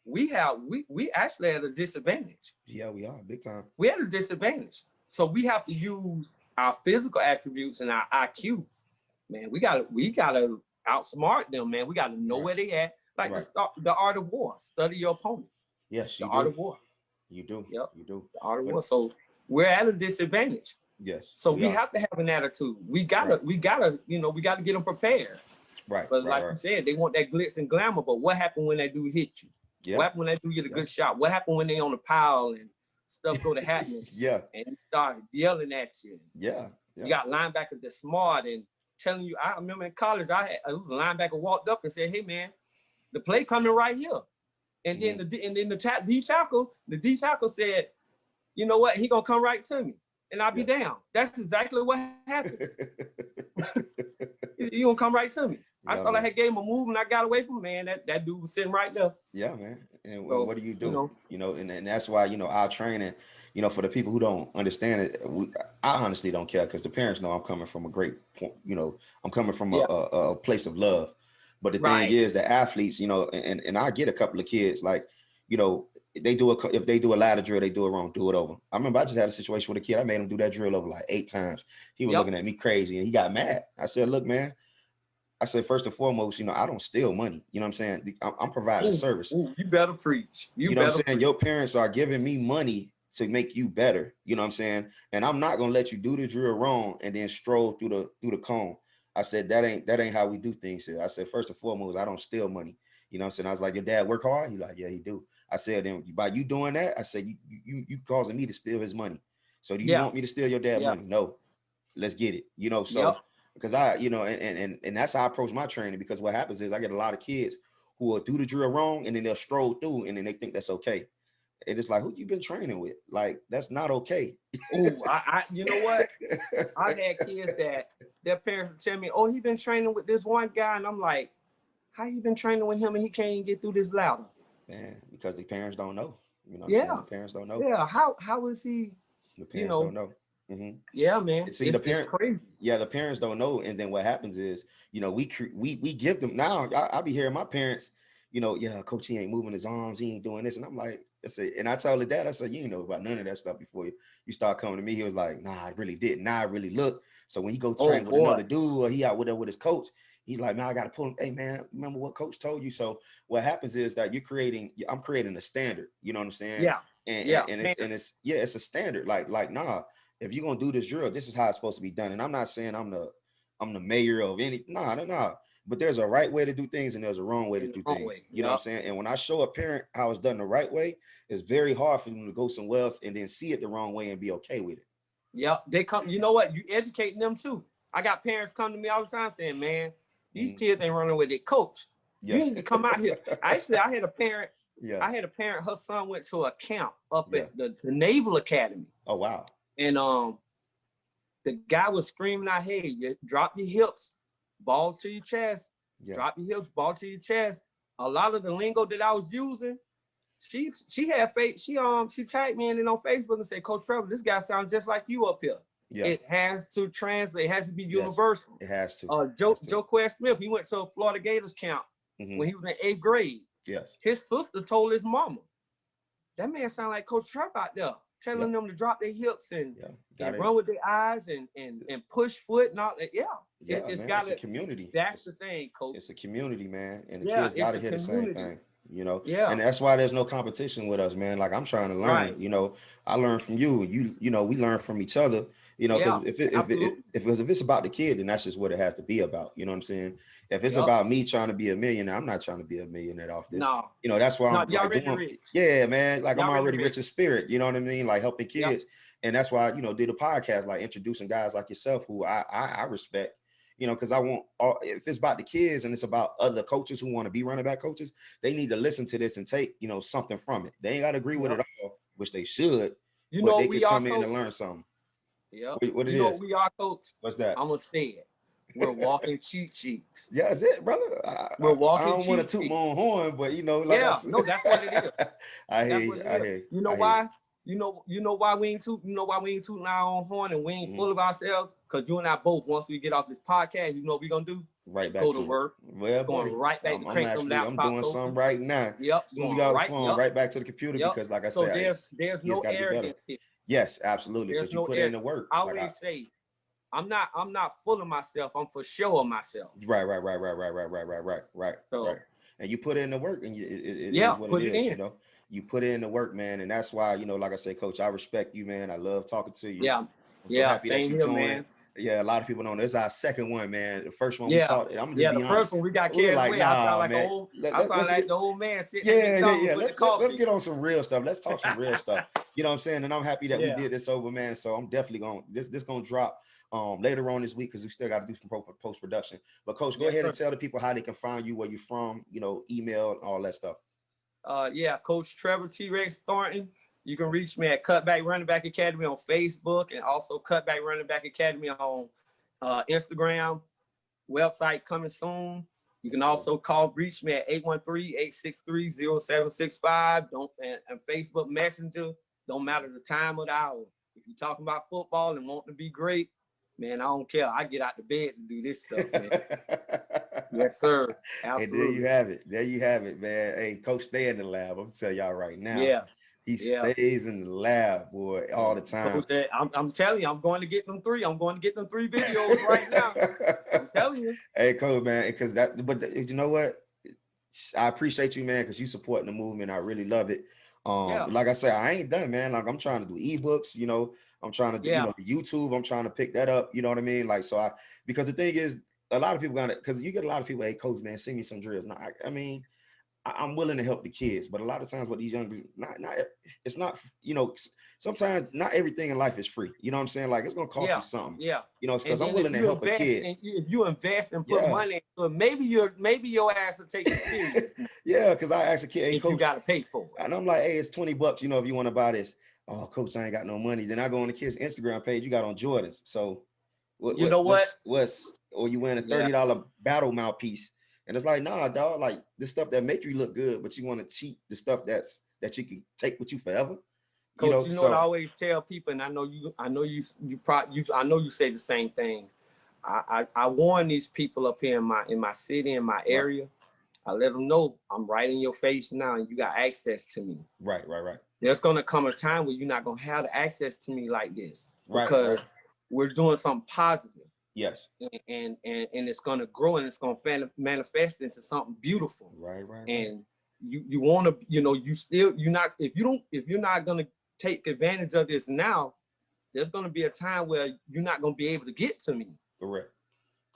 We actually at a disadvantage. Yeah, we are big time. We at a disadvantage. So we have to use our physical attributes and our IQ. Man, we gotta outsmart them, man. We gotta know where they at. Like the art of war. Study your opponent. Yes, the art of war. You do. Yep. You do. The art of war. So we're at a disadvantage. Yes. So we have to have an attitude. We gotta get them prepared. Right. But like you said, they want that glitz and glamour. But what happened when they do hit you? Yeah. What happened when they do get a good shot? What happened when they on the pile and stuff go to happening? Yeah. And you start yelling at you. Yeah. You got linebackers that's smart and telling you. I remember in college, it was a linebacker walked up and said, "Hey man, the play coming right here." And then the D tackle said, "You know what? He gonna come right to me, and I'll be down." That's exactly what happened. He gonna come right to me. I thought I had gave him a move and I got away from him, man. That dude was sitting right there. Yeah, man. And so, what do you do? And that's why, our training, for the people who don't understand it, I honestly don't care because the parents know I'm coming from a great point, I'm coming from a place of love. But the thing is the athletes, and I get a couple of kids, like, if they do a ladder drill, they do it wrong, do it over. I remember I just had a situation with a kid. I made him do that drill over like 8 times. He was looking at me crazy and he got mad. I said, look, man, first and foremost, I don't steal money. You know what I'm saying? I'm providing a service. You better preach. You know what I'm saying? Your parents are giving me money to make you better. You know what I'm saying? And I'm not gonna let you do the drill wrong and then stroll through the cone. I said that ain't how we do things here. I said, first and foremost, I don't steal money. You know what I'm saying? I was like, your dad work hard? He like, yeah, he do. I said, then by you doing that, I said, you causing me to steal his money. So do you Yeah. want me to steal your dad Yeah. money? No. Let's get it. You know, Yep. so because I, you know, and that's how I approach my training, because what happens is I get a lot of kids who will do the drill wrong and then they'll stroll through and then they think that's okay. And it's like, who you been training with? Like, that's not okay. Oh, you know what? I've had kids that their parents would tell me, "Oh, he been training with this one guy," and I'm like, "How you been training with him and he can't even get through this ladder?" Man, because the parents don't know. You know what I'm saying? Yeah, The parents don't know. yeah. How is he? The You parents don't know? know. Mm-hmm. Yeah, man. See, the It's parent, crazy. yeah, the parents don't know, and then what happens is, you know, we give them now. I be hearing my parents, you know, yeah, coach, he ain't moving his arms, he ain't doing this, and I'm like, I say, and I told the dad, I said, you ain't know about none of that stuff before you start coming to me. He was like, nah, I really didn't. Now I really look. So when he go Oh train with boy. another dude or he out with his coach, he's like, man, I got to pull him. Hey man, remember what coach told you? So what happens is that I'm creating a standard. You know what I'm saying? Yeah. And Yeah. and, Man. it's yeah, it's a standard. Like nah, if you're gonna do this drill, this is how it's supposed to be done. And I'm not saying I'm the mayor of any, no. But there's a right way to do things and there's a wrong way to In the do wrong things. way. You know what I'm Yep. saying? And when I show a parent how it's done the right way, it's very hard for them to go somewhere else and then see it the wrong way and be okay with it. Yep. They come. You know what? You educating them too. I got parents come to me all the time saying, "Man, these kids ain't running with their coach. You Yeah. need to come out here." Actually, I had a parent. Yeah. I had a parent. Her son went to a camp up Yeah. at the Naval Academy, Oh wow. and the guy was screaming out, "Hey, you drop your hips, ball to your chest. Yeah. Drop your hips, ball to your chest." A lot of the lingo that I was using, she had faith. She tagged me in it on Facebook and said, "Coach Trevor, this guy sounds just like you up here." Yeah. It has to translate. It has to be Yes. universal. It has to. Joe Quest Smith, he went to a Florida Gators camp when he was in 8th grade. Yes. His sister told his mama, "That man sound like Coach Trevor out there, telling them to drop their hips and run with their eyes and push foot and all that." Yeah, it's man, got it's a community. That's the thing, coach. It's a community, man, and the Yeah, kids got to hear the same thing. You know, Yeah. and that's why there's no competition with us, man. Like I'm trying to learn. Right. You know, I learn from you. You know, we learn from each other. You know, because if it's about the kid, then that's just what it has to be about. You know what I'm saying? If it's about me trying to be a millionaire, I'm not trying to be a millionaire off this. No. You know, that's why I'm y'all like already doing. rich. Yeah, man. Like Y'all I'm already rich rich in spirit. You know what I mean? Like helping kids, Yep. and that's why, you know, do the podcast, like introducing guys like yourself who I respect. You know, because I want if it's about the kids and it's about other coaches who want to be running back coaches, they need to listen to this and take, you know, something from it. They ain't got to agree with it all, which they should. You but know they what we could are, come in coach? and learn something. Yep. What it you know is? what we are, coach? What's that? I'm gonna say it. We're walking cheat sheets. Yeah, that's it, brother. We're walking I don't want to cheat toot sheets. my own horn, but you know, like Yeah, no, that's what it is. I hear That's you. what it I is. hear you. You know I hear why? You know why we ain't tooting? You know why we ain't tooting our own horn and we ain't full of ourselves? Because you and I both, once we get off this podcast, you know what we gonna do? Right back Go to to work. Well, Going buddy, right back to crank them I'm laptops doing open. something right now. Yep. As soon as we got off the phone, right back to the computer Yep. because, like I So said, there's kids no got to be better. arrogance here. Yes, absolutely. There's Because you no put in the work. I always say, I'm not full of myself. I'm for sure of myself. Right. So, right. And you put in the work, and it yeah, is what put it is. in. You know, you put in the work, man, and that's why, you know, like I say, Coach, I respect you, man. I love talking to you. Yeah. I'm so happy that Same you here, joined. man. Yeah, a lot of people don't know. This is our second one, man. The first one we talked. I'm gonna just be the honest. first one we got We were carried like, away. I sound nah, like man. the old man sitting at Yeah. McDonald's with the coffee. Let's get on some real stuff. Let's talk some real stuff. You know what I'm saying? And I'm happy that we did this over, man. So I'm definitely going this gonna drop later on this week because we still got to do some post production. But Coach, go ahead and tell the people how they can find you, where you're from, you know, email, all that stuff. Coach Trevor T-Rex Thornton. You can reach me at Cutback Running Back Academy on Facebook and also Cutback Running Back Academy on Instagram. Website coming soon. You can also reach me at 813-863-0765. And Facebook Messenger. Don't matter the time of the hour. If you're talking about football and want to be great, man, I don't care. I get out the bed to do this stuff, man. Yes, sir. Absolutely. And there you have it, man. Hey, Coach, stay in the lab. I'm telling y'all right now. Yeah. He stays in the lab, boy, all the time. I'm telling you, I'm going to get them 3. I'm going to get them 3 videos right now. I'm telling you. Hey, Coach, man, but you know what? I appreciate you, man, because you supporting the movement. I really love it. Yeah. Like I said, I ain't done, man. Like I'm trying to do ebooks, you know, I'm trying to do, you Yeah. know, the YouTube, I'm trying to pick that up, you know what I mean? Like, so because the thing is, a lot of people got it, because you get a lot of people, hey, coach, man, send me some drills. No, I mean, I'm willing to help the kids, but a lot of times what these young people, not it's not, you know, sometimes not everything in life is free. You know what I'm saying? Like it's gonna cost you Yeah. something, Yeah. you know, And because I'm then if willing to you help a invest kid. and if you invest and put Yeah. money into it, maybe your ass will take it serious Yeah, because I asked a kid, hey if you coach, gotta pay for it. and I'm like, hey, it's $20, you know, if you want to buy this. Oh, coach, I ain't got no money. Then I go on the kid's Instagram page, you got on Jordans. So You know what? or you win a Yeah. $30 battle mouthpiece. And it's like, nah, dog, like this stuff that make you look good, but you want to cheat the stuff that you can take with you forever. You Coach, know, you know what I so always tell people, and I know I know you say the same things. I warn these people up here in my city, in my right, area. I let them know I'm right in your face now, and you got access to me. right, There's gonna come a time where you're not gonna have the access to me like this right. because we're doing something positive, Yes. and it's gonna grow and it's gonna manifest into something beautiful. Right. And you want to, you know, you're not if you're not gonna take advantage of this now, there's gonna be a time where you're not gonna be able to get to me. Correct.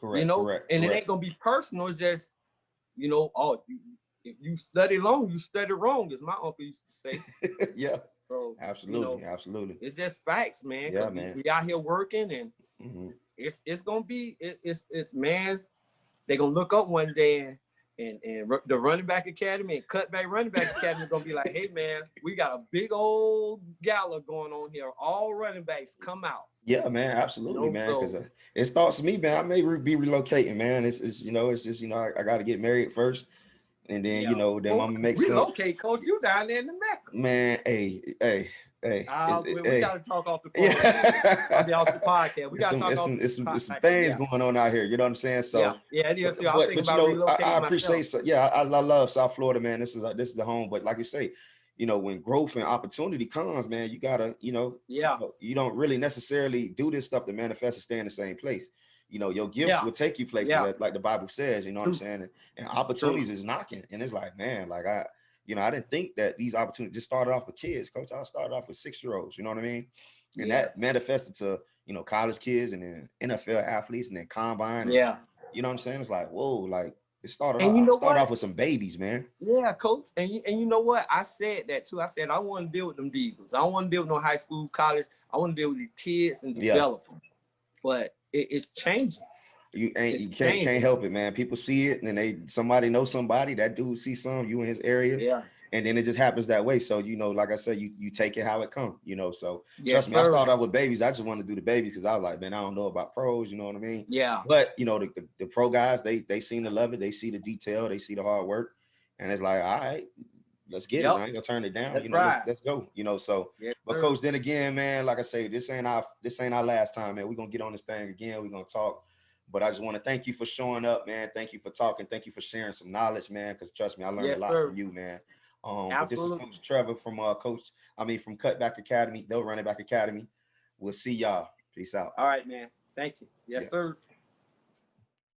You know, and it Correct. ain't gonna be personal. It's just, you know, if you study long, you study wrong, as my uncle used to say. Yeah. So, you Absolutely. know, Absolutely. it's just facts, man. Yeah, Because man. we out here working, and Hmm. it's gonna be it's man. They're gonna look up one day and the running back academy and cutback running back academy is gonna be like, hey man, we got a big old gala going on here. All running backs come out. Yeah, man, You absolutely, know, man. Because so it starts me, man. I may be relocating, man. It's you know, it's just, you know, I got to get married first, and then, you yeah. know, then Well, I'm gonna make some. relocate, coach. You down there in the Mecca. Man, hey. We Hey. gotta talk off the phone. I Yeah. mean, off the podcast. We It's gotta some, talk it's off some, the it's some, it's some podcast. things Yeah, going on out here. You know what I'm saying? yeah, So, yeah. It is. I'm thinking but about you know, I relocating appreciate. myself. So, yeah, I love South Florida, man. This is the home. But like you say, you know, when growth and opportunity comes, man, you gotta, Yeah, you don't really necessarily do this stuff to manifest and stay in the same place. You know, your gifts yeah, will take you places yeah. that, like the Bible says. You know what I'm True, saying? And true. opportunities is knocking, and it's like, man, like I didn't think that these opportunities just started off with kids, coach. I started off with 6-year-olds, you know what I mean? And Yeah, that manifested to, you know, college kids and then NFL athletes and then combine. And yeah. you know what I'm saying? It's like, whoa, like it started And off, you I know started off what? with some babies, man. Yeah, coach. And you know what? I said that too. I said I want to deal with them divas. I don't want to deal with no high school, college. I want to deal with the kids and Yeah. develop them. But it's changing. You It's can't changing. help it, man. People see it, and then somebody knows somebody. That dude sees some you in his area, Yeah. and then it just happens that way. So, you know, like I said, you take it how it comes, you know. So Yes, trust me, I sir. started out with babies. I just wanted to do the babies because I was like, man, I don't know about pros, you know what I mean? Yeah. But you know, the pro guys, they seem to love it. They see the detail, they see the hard work, and it's like, all right, let's get it. Yep. I ain't gonna turn it down, you That's know. right. Let's go, you know. So, Yes, but sir. coach, then again, man, like I say, this ain't our last time, man. We're gonna get on this thing again. We're gonna talk. But I just want to thank you for showing up, man. Thank you for talking. Thank you for sharing some knowledge, man. Because trust me, I learned a Yes, lot from sir. you, man. But this is Absolutely. Coach Trevor from from Cutback Academy, They'll Running Back Academy. We'll see y'all. Peace out. All right, man. Thank you. Yeah. Yes, sir.